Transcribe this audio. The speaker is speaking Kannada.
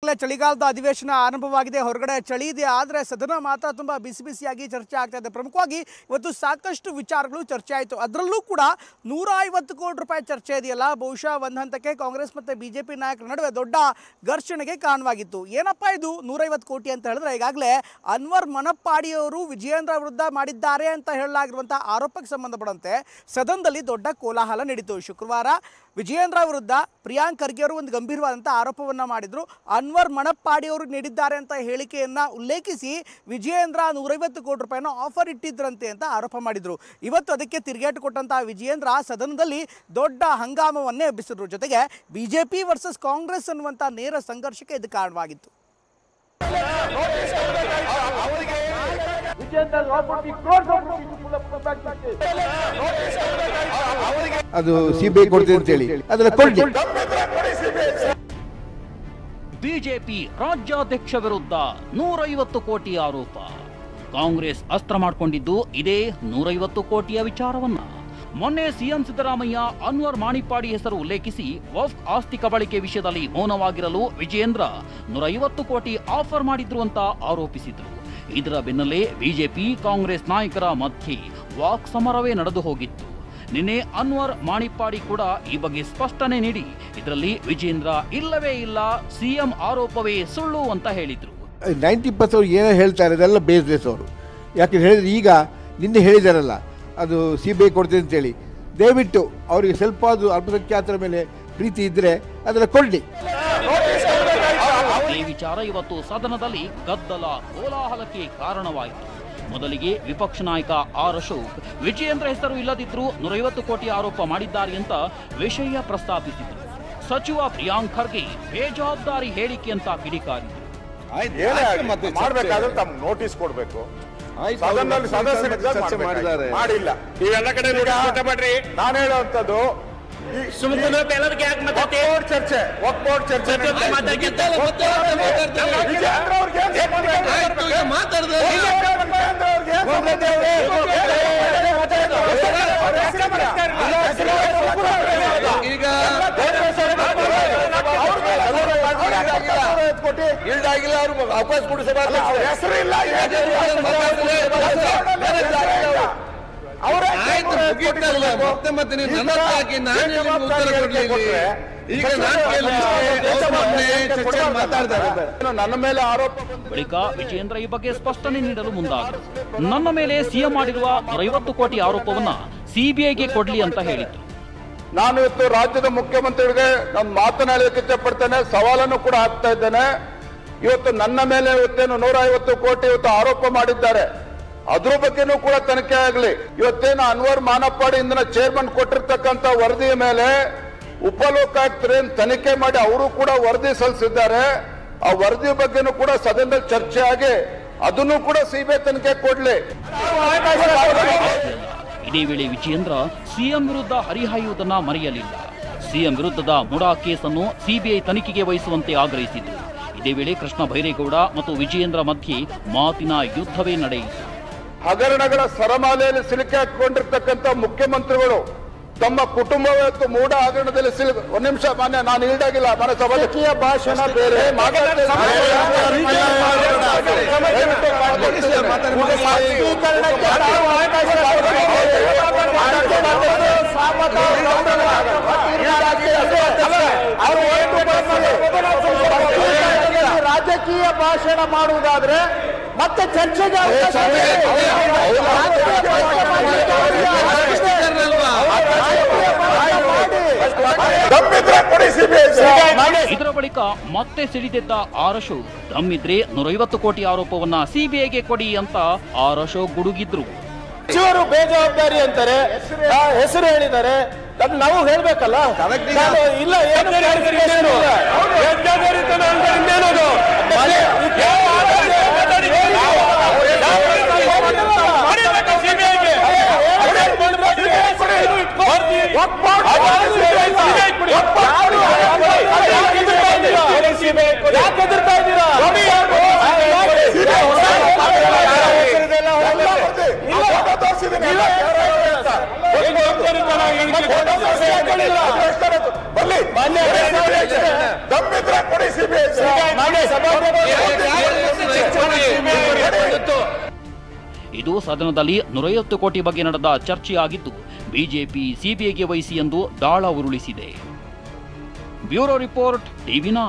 ಈಗಾಗಲೇ ಚಳಿಗಾಲದ ಅಧಿವೇಶನ ಆರಂಭವಾಗಿದೆ. ಹೊರಗಡೆ ಚಳಿ ಇದೆ, ಆದರೆ ಸದನ ಮಾತ್ರ ತುಂಬ ಬಿಸಿ ಬಿಸಿಯಾಗಿ ಚರ್ಚೆ ಆಗ್ತಾ ಇದೆ. ಪ್ರಮುಖವಾಗಿ ಇವತ್ತು ಸಾಕಷ್ಟು ವಿಚಾರಗಳು ಚರ್ಚೆ ಆಯಿತು. ಅದರಲ್ಲೂ ಕೂಡ 150 ಕೋಟಿ ರೂಪಾಯಿ ಚರ್ಚೆ ಇದೆಯಲ್ಲ, ಬಹುಶಃ ಒಂದು ಹಂತಕ್ಕೆ ಕಾಂಗ್ರೆಸ್ ಮತ್ತು BJP ನಾಯಕರ ನಡುವೆ ದೊಡ್ಡ ಘರ್ಷಣೆಗೆ ಕಾರಣವಾಗಿತ್ತು. ಏನಪ್ಪ ಇದು 150 ಕೋಟಿ ಅಂತ ಹೇಳಿದ್ರೆ, ಈಗಾಗಲೇ ಅನ್ವರ್ ಮನಪ್ಪಾಡಿಯವರು ವಿಜಯೇಂದ್ರ ವಿರುದ್ಧ ಮಾಡಿದ್ದಾರೆ ಅಂತ ಹೇಳಲಾಗಿರುವಂಥ ಆರೋಪಕ್ಕೆ ಸಂಬಂಧಪಟ್ಟಂತೆ ಸದನದಲ್ಲಿ ದೊಡ್ಡ ಕೋಲಾಹಲ ನಡೀತು. ಶುಕ್ರವಾರ ವಿಜಯೇಂದ್ರ ವಿರುದ್ಧ ಪ್ರಿಯಾಂಕ್ ಖರ್ಗೆ ಅವರು ಒಂದು ಗಂಭೀರವಾದಂಥ ಆರೋಪವನ್ನು ಮಾಡಿದರು. ಅನ್ವರ್ ಮನಪ್ಪಾಡಿಯವರು ನೀಡಿದ್ದಾರೆ ಅಂತ ಹೇಳಿಕೆಯನ್ನು ಉಲ್ಲೇಖಿಸಿ ವಿಜಯೇಂದ್ರ 150 ಕೋಟಿ ರೂಪಾಯಿನ ಆಫರ್ ಇಟ್ಟಿದ್ರಂತೆ ಅಂತ ಆರೋಪ ಮಾಡಿದರು. ಇವತ್ತು ಅದಕ್ಕೆ ತಿರುಗೇಟು ಕೊಟ್ಟಂಥ ವಿಜಯೇಂದ್ರ ಸದನದಲ್ಲಿ ದೊಡ್ಡ ಹಂಗಾಮವನ್ನೇ ಎಬ್ಬಿಸಿದ್ರು. ಜೊತೆಗೆ BJP ವರ್ಸಸ್ ಕಾಂಗ್ರೆಸ್ ಅನ್ನುವಂಥ ನೇರ ಸಂಘರ್ಷಕ್ಕೆ ಇದು ಕಾರಣವಾಗಿತ್ತು. ಅದು CBI ಕೊಡ್ತೀವಿ ಅಂತ ಹೇಳಿ ಅದನ್ನ ಕೊಡಿ. BJP ರಾಜ್ಯಾಧ್ಯಕ್ಷ ವಿರುದ್ಧ 150 ಕೋಟಿ ಆರೋಪ. ಕಾಂಗ್ರೆಸ್ ಅಸ್ತ್ರ ಮಾಡಿಕೊಂಡಿದ್ದು ಇದೇ 150 ಕೋಟಿಯ ವಿಚಾರವನ್ನ. ಮೊನ್ನೆ CM ಸಿದ್ದರಾಮಯ್ಯ ಅನ್ವರ್ ಮಾಣಿಪ್ಪಾಡಿ ಹೆಸರು ಉಲ್ಲೇಖಿಸಿ ವಫ್ ಆಸ್ತಿ ಕಬಳಿಕೆ ವಿಷಯದಲ್ಲಿ ಮೌನವಾಗಿರಲು ವಿಜಯೇಂದ್ರ 150 ಕೋಟಿ ಆಫರ್ ಮಾಡಿದ್ರು ಅಂತ ಆರೋಪಿಸಿದ್ರು. ಇದರ ಬೆನ್ನಲ್ಲೇ BJP ಕಾಂಗ್ರೆಸ್ ನಾಯಕರ ಮಧ್ಯೆ ವಾಕ್ ಸಮರವೇ ನಡೆದು ಹೋಗಿತ್ತು. ನಿನ್ನೆ ಅನ್ವರ್ ಮಾಣಿಪ್ಪಾಡಿ ಕೂಡ ಈ ಬಗ್ಗೆ ಸ್ಪಷ್ಟನೆ ನೀಡಿ ಇದರಲ್ಲಿ ವಿಜೇಂದ್ರ ಇಲ್ಲವೇ ಇಲ್ಲ, CM ಆರೋಪವೇ ಸುಳ್ಳು ಅಂತ ಹೇಳಿದ್ರು. 90% ಏನೋ ಹೇಳ್ತಾರೆ ಅದೆಲ್ಲ ಬೇಸ್ಲೆಸ್ ಅವರು. ಯಾಕೆ ಹೇಳಿದ್ರೆ ಈಗ ನಿನ್ನೆ ಹೇಳಿದಾರಲ್ಲ ಅದು CBI ಕೊಡ್ತೀವಿ ಅಂತೇಳಿ, ದಯವಿಟ್ಟು ಅವರಿಗೆ ಸ್ವಲ್ಪ ಅದು ಅಲ್ಪಸಂಖ್ಯಾತರ ಮೇಲೆ ಪ್ರೀತಿ ಇದ್ರೆ ಅದನ್ನ ಕೊಡಿ. ಈ ವಿಚಾರ ಇವತ್ತು ಸದನದಲ್ಲಿ ಗದ್ದಲ ಕೋಲಾಹಲಕ್ಕೆ ಕಾರಣವಾಯಿತು. ಮೊದಲಿಗೆ ವಿಪಕ್ಷ ನಾಯಕ R ಅಶೋಕ್ ವಿಜಯೇಂದ್ರ ಹೆಸರು ಇಲ್ಲದಿದ್ರೂ 150 ಕೋಟಿ ಆರೋಪ ಮಾಡಿದ್ದಾರೆ ಅಂತ ವಿಷಯ ಪ್ರಸ್ತಾಪಿಸಿದರು. ಸಚಿವ ಪ್ರಿಯಾಂಕ್ ಖರ್ಗೆ ಬೇಜವಾಬ್ದಾರಿ ಹೇಳಿಕೆ ಅಂತ ಕಿಡಿಕಾರಿದರು. ನೋಟಿಸ್ ಕೊಡಬೇಕು, ಮಾಡಿಲ್ಲ. ನೀವೆಲ್ಲ ಕಡೆ ನಾನು ಹೇಳುವಂಥದ್ದು ಚರ್ಚೆ ಇಲ್ದಾಗಿಲ್ಲ, ಅವ್ರು ಅವಕಾಶ ಕೊಡಿಸಬಾರ್ದು. ಹೆಸರಿಲ್ಲ, ನನ್ನ ಮೇಲೆ ಆರೋಪ. ಬಳಿಕ ವಿಜಯೇಂದ್ರ ಈ ಬಗ್ಗೆ ಸ್ಪಷ್ಟನೆ ನೀಡಲು ಮುಂದಾದರು. ನನ್ನ ಮೇಲೆ CM ಮಾಡಿರುವ 150 ಕೋಟಿ ಆರೋಪವನ್ನ CBIಗೆ ಕೊಡ್ಲಿ ಅಂತ ಹೇಳಿದ್ರು. ನಾನು ಇವತ್ತು ರಾಜ್ಯದ ಮುಖ್ಯಮಂತ್ರಿಗಳಿಗೆ ನಾನು ಮಾತನಾಡಲಿಕ್ಕೆ ಇಷ್ಟಪಡ್ತೇನೆ, ಸವಾಲನ್ನು ಕೂಡ ಹಾಕ್ತಾ ಇದ್ದೇನೆ. ಇವತ್ತು ನನ್ನ ಮೇಲೆ ಇವತ್ತೇನು 150 ಕೋಟಿ ಇವತ್ತು ಆರೋಪ ಮಾಡಿದ್ದಾರೆ, ಅದ್ರ ಬಗ್ಗೆನೂ ಕೂಡ ತನಿಖೆ ಆಗಲಿ. ಇವತ್ತೇನು ಅನ್ವರ್ ಮಾನಪ್ಪಾಡಿ ಇಂದಿನ ಚೇರ್ಮನ್ ಕೊಟ್ಟಿರ್ತಕ್ಕಂಥ ವರದಿಯ ಮೇಲೆ ಉಪಲೋಕಾಯುಕ್ತರೇನು ತನಿಖೆ ಮಾಡಿ ಅವರು ಕೂಡ ವರದಿ ಸಲ್ಲಿಸಿದ್ದಾರೆ. ಆ ವರದಿ ಬಗ್ಗೆನೂ ಕೂಡ ಸದನದಲ್ಲಿ ಚರ್ಚೆ ಆಗಿ ಅದನ್ನು ಕೂಡ CBI ತನಿಖೆ ಕೊಡ್ಲಿ. ಇದೇ ವೇಳೆ ವಿಜಯೇಂದ್ರ CM ವಿರುದ್ಧ ಹರಿಹಾಯುವುದನ್ನ ಮರೆಯಲಿಲ್ಲ. CM ವಿರುದ್ಧದ ಮುಡಾ ಕೇಸನ್ನು CBI ತನಿಖೆಗೆ ವಹಿಸುವಂತೆ ಆಗ್ರಹಿಸಿದರು. ಇದೇ ವೇಳೆ ಕೃಷ್ಣ ಬೈರೇಗೌಡ ಮತ್ತು ವಿಜಯೇಂದ್ರ ಮಧ್ಯೆ ಮಾತಿನ ಯುದ್ಧವೇ ನಡೆಯಿತು. ಹಗರಣಗಳ ಸರಮಾಲೆಯಲ್ಲಿ ಸಿಲುಕಿ ಹಾಕಿಕೊಂಡಿರ್ತಕ್ಕಂಥ ಮುಖ್ಯಮಂತ್ರಿಗಳು ತಮ್ಮ ಕುಟುಂಬವತ್ತು ಮೂಢ ಹಗರಣದಲ್ಲಿ ಒಂದು ನಿಮಿಷ ಮಾನ್ಯ, ನಾನು ಈಡಾಗಿಲ್ಲ, ಮನೆ ಸಭಾಧ್ಯಕ್ಷೀಯ ಭಾಷಣ ಬೇರೆ ರಾಜಕೀಯ ಭಾಷಣ ಮಾಡುವುದಾದ್ರೆ ಮತ್ತೆ ಚರ್ಚೆಗೆ ಇದರ ಬಳಿಕ ಮತ್ತೆ ಸಿಡಿದೆದ್ದ R ಅಶೋಕ್ ದಮ್ಮಿದ್ರೆ 150 ಕೋಟಿ ಆರೋಪವನ್ನ CBIಗೆ ಕೊಡಿ ಅಂತ R ಅಶೋಕ್ ಗುಡುಗಿದ್ರು. ಸಚಿವರು ಬೇಜವಾಬ್ದಾರಿ ಅಂತಾರೆ, ಹೆಸರು ಹೇಳಿದ್ದಾರೆ, ನಾವು ಹೇಳ್ಬೇಕಲ್ಲ. ಇಲ್ಲ ಇದು ಸದನದಲ್ಲಿ 150 ಕೋಟಿ ಬಗ್ಗೆ ನಡೆದ ಚರ್ಚೆಯಾಗಿದ್ದು ಬಿಜೆಪಿ ಸಿಬಿಐಗೆ ವಹಿಸಿ ಎಂದು ದಾಳ ಉರುಳಿಸಿದೆ. Bureau report ಟಿವಿ9.